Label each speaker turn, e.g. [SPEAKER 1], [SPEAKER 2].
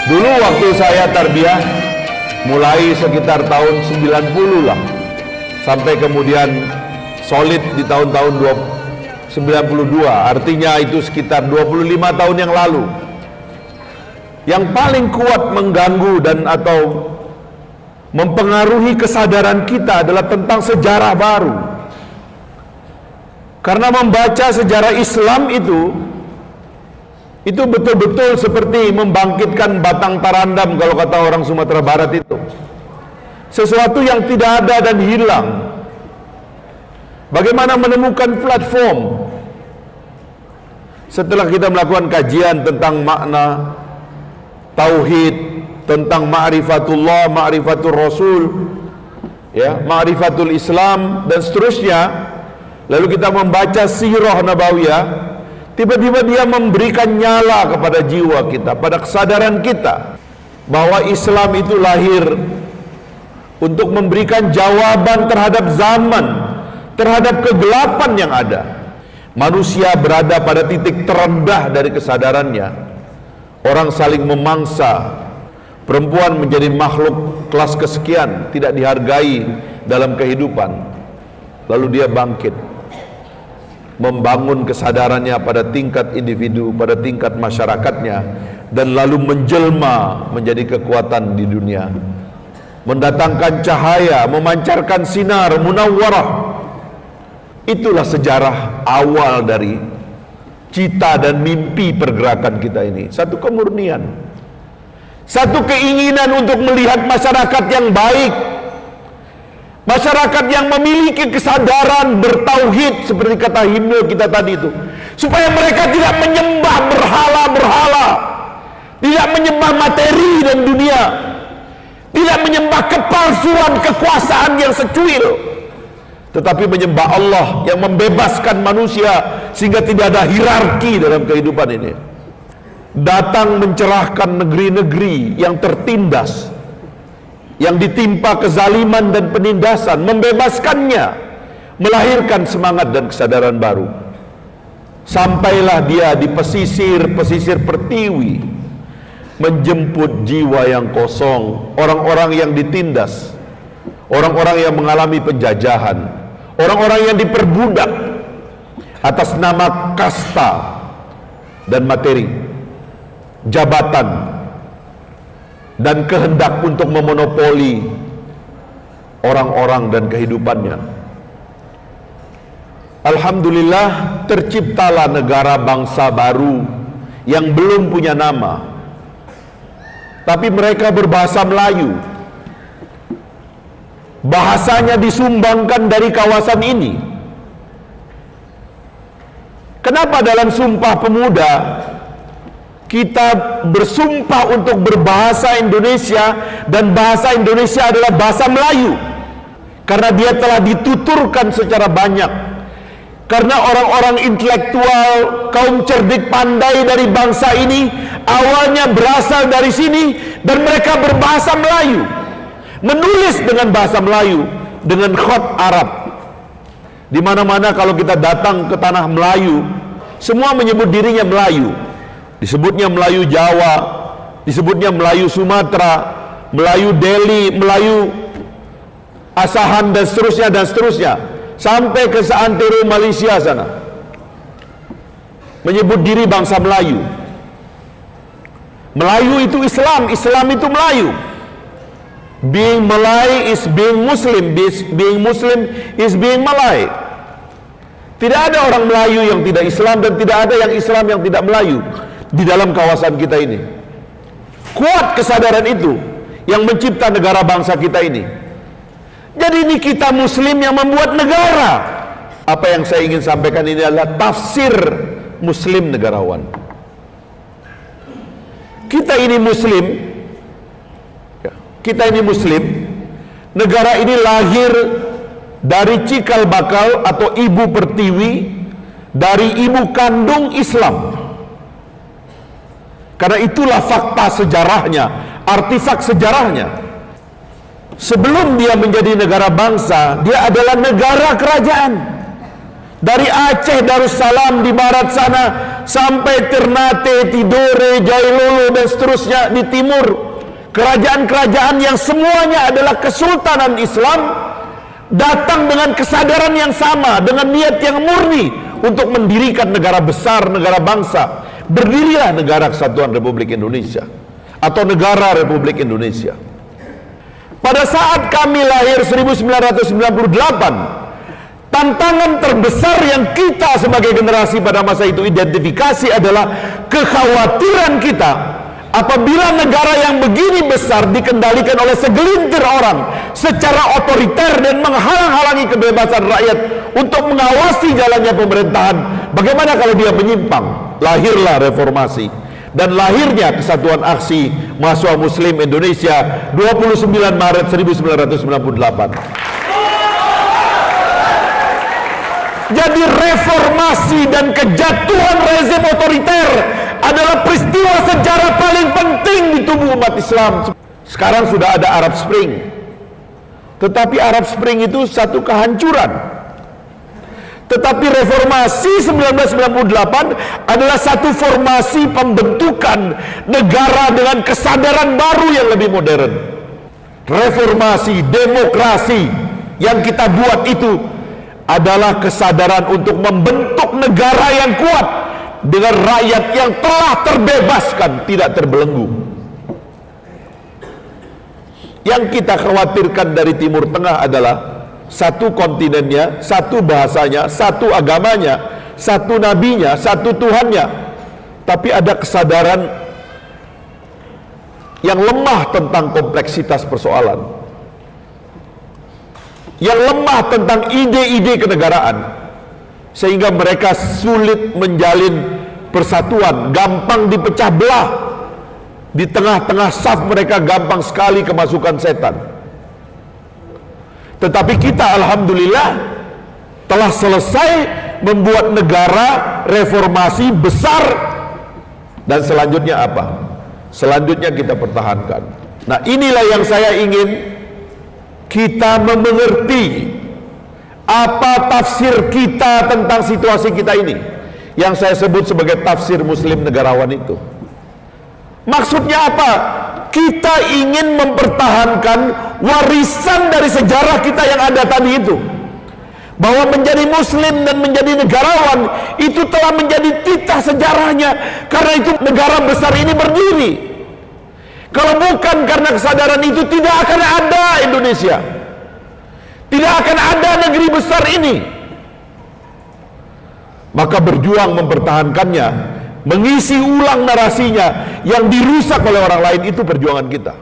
[SPEAKER 1] Dulu waktu saya tarbiyah, mulai sekitar tahun 90 lah, sampai kemudian solid di tahun-tahun 92, artinya itu sekitar 25 tahun yang lalu. Yang paling kuat mengganggu dan atau mempengaruhi kesadaran kita adalah tentang sejarah baru. Karena membaca sejarah Islam itu betul-betul seperti membangkitkan batang tarandam, kalau kata orang Sumatera Barat itu. Sesuatu yang tidak ada dan hilang. Bagaimana menemukan platform setelah kita melakukan kajian tentang makna tauhid, tentang ma'rifatullah, ma'rifatul rasul, ya, ma'rifatul Islam dan seterusnya. Lalu kita membaca sirah nabawiyah, tiba-tiba dia memberikan nyala kepada jiwa kita, pada kesadaran kita bahwa Islam itu lahir untuk memberikan jawaban terhadap zaman, terhadap kegelapan yang ada. Manusia berada pada titik terendah dari kesadarannya. Orang saling memangsa. Perempuan menjadi makhluk kelas kesekian, tidak dihargai dalam kehidupan. Lalu dia bangkit, membangun kesadarannya pada tingkat individu, pada tingkat masyarakatnya, dan lalu menjelma menjadi kekuatan di dunia, mendatangkan cahaya, memancarkan sinar munawwarah. Itulah sejarah awal dari cita dan mimpi pergerakan kita ini. Satu kemurnian, satu keinginan untuk melihat masyarakat yang baik, masyarakat yang memiliki kesadaran bertauhid seperti kata himne kita tadi itu, supaya mereka tidak menyembah berhala-berhala, tidak menyembah materi dan dunia, tidak menyembah kepalsuan kekuasaan yang secuil, tetapi menyembah Allah yang membebaskan manusia sehingga tidak ada hierarki dalam kehidupan ini. Datang mencerahkan negeri-negeri yang tertindas, yang ditimpa kezaliman dan penindasan, membebaskannya, melahirkan semangat dan kesadaran baru. Sampailah dia di pesisir-pesisir Pertiwi, menjemput jiwa yang kosong, orang-orang yang ditindas, orang-orang yang mengalami penjajahan, orang-orang yang diperbudak atas nama kasta dan materi, jabatan, dan kehendak untuk memonopoli orang-orang dan kehidupannya. Alhamdulillah, terciptalah negara bangsa baru yang belum punya nama, tapi mereka berbahasa Melayu. Bahasanya disumbangkan dari kawasan ini. Kenapa dalam Sumpah Pemuda kita bersumpah untuk berbahasa Indonesia, dan bahasa Indonesia adalah bahasa Melayu? Karena dia telah dituturkan secara banyak. Karena orang-orang intelektual, kaum cerdik pandai dari bangsa ini awalnya berasal dari sini, dan mereka berbahasa Melayu, menulis dengan bahasa Melayu, dengan khat Arab. Di mana-mana kalau kita datang ke tanah Melayu, semua menyebut dirinya Melayu. Disebutnya Melayu Jawa, disebutnya Melayu Sumatera, Melayu Delhi, Melayu Asahan, dan seterusnya, sampai ke seantero Malaysia sana, menyebut diri bangsa Melayu. Melayu itu Islam, Islam itu Melayu. Being Malay is being Muslim, being Muslim is being Malay. Tidak ada orang Melayu yang tidak Islam, dan tidak ada yang Islam yang tidak Melayu di dalam kawasan kita ini. Kuat kesadaran itu yang mencipta negara bangsa kita ini. Jadi ini kita Muslim yang membuat negara. Apa yang saya ingin sampaikan ini adalah tafsir Muslim negarawan. Kita ini Muslim, negara ini lahir dari cikal bakal atau ibu pertiwi, dari ibu kandung Islam. Karena itulah fakta sejarahnya, artifak sejarahnya. Sebelum dia menjadi negara bangsa, dia adalah negara kerajaan. Dari Aceh Darussalam di barat sana sampai Ternate, Tidore, Jailolo dan seterusnya di timur, kerajaan-kerajaan yang semuanya adalah kesultanan Islam, datang dengan kesadaran yang sama, dengan niat yang murni untuk mendirikan negara besar, negara bangsa. Berdirilah Negara Kesatuan Republik Indonesia atau Negara Republik Indonesia. Pada saat kami lahir 1998, tantangan terbesar yang kita sebagai generasi pada masa itu identifikasi adalah kekhawatiran kita apabila negara yang begini besar dikendalikan oleh segelintir orang secara otoriter dan menghalang-halangi kebebasan rakyat untuk mengawasi jalannya pemerintahan, bagaimana kalau dia menyimpang? Lahirlah reformasi dan lahirnya Kesatuan Aksi Mahasiswa Muslim Indonesia 29 Maret 1998. Jadi reformasi dan kejatuhan rezim otoriter adalah peristiwa sejarah paling penting di tubuh umat Islam. Sekarang sudah ada Arab Spring, tetapi Arab Spring itu satu kehancuran. Tetapi reformasi 1998 adalah satu formasi pembentukan negara dengan kesadaran baru yang lebih modern. Reformasi, demokrasi yang kita buat itu adalah kesadaran untuk membentuk negara yang kuat dengan rakyat yang telah terbebaskan, tidak terbelenggu. Yang kita khawatirkan dari Timur Tengah adalah satu kontinennya, satu bahasanya, satu agamanya, satu nabinya, satu Tuhannya, tapi ada kesadaran yang lemah tentang kompleksitas persoalan, yang lemah tentang ide-ide kenegaraan, sehingga mereka sulit menjalin persatuan, gampang dipecah belah. Di tengah-tengah saf mereka gampang sekali kemasukan setan. Tetapi kita alhamdulillah telah selesai membuat negara reformasi besar, dan selanjutnya apa? Selanjutnya kita pertahankan. Nah, inilah yang saya ingin kita mengerti apa tafsir kita tentang situasi kita ini, yang saya sebut sebagai tafsir Muslim negarawan itu. Maksudnya apa? Kita ingin mempertahankan warisan dari sejarah kita yang ada tadi itu, bahwa menjadi muslim dan menjadi negarawan itu telah menjadi titah sejarahnya. Karena itu negara besar ini berdiri. Kalau bukan karena kesadaran itu, tidak akan ada Indonesia, tidak akan ada negeri besar ini. Maka berjuang mempertahankannya, mengisi ulang narasinya yang dirusak oleh orang lain, itu perjuangan kita.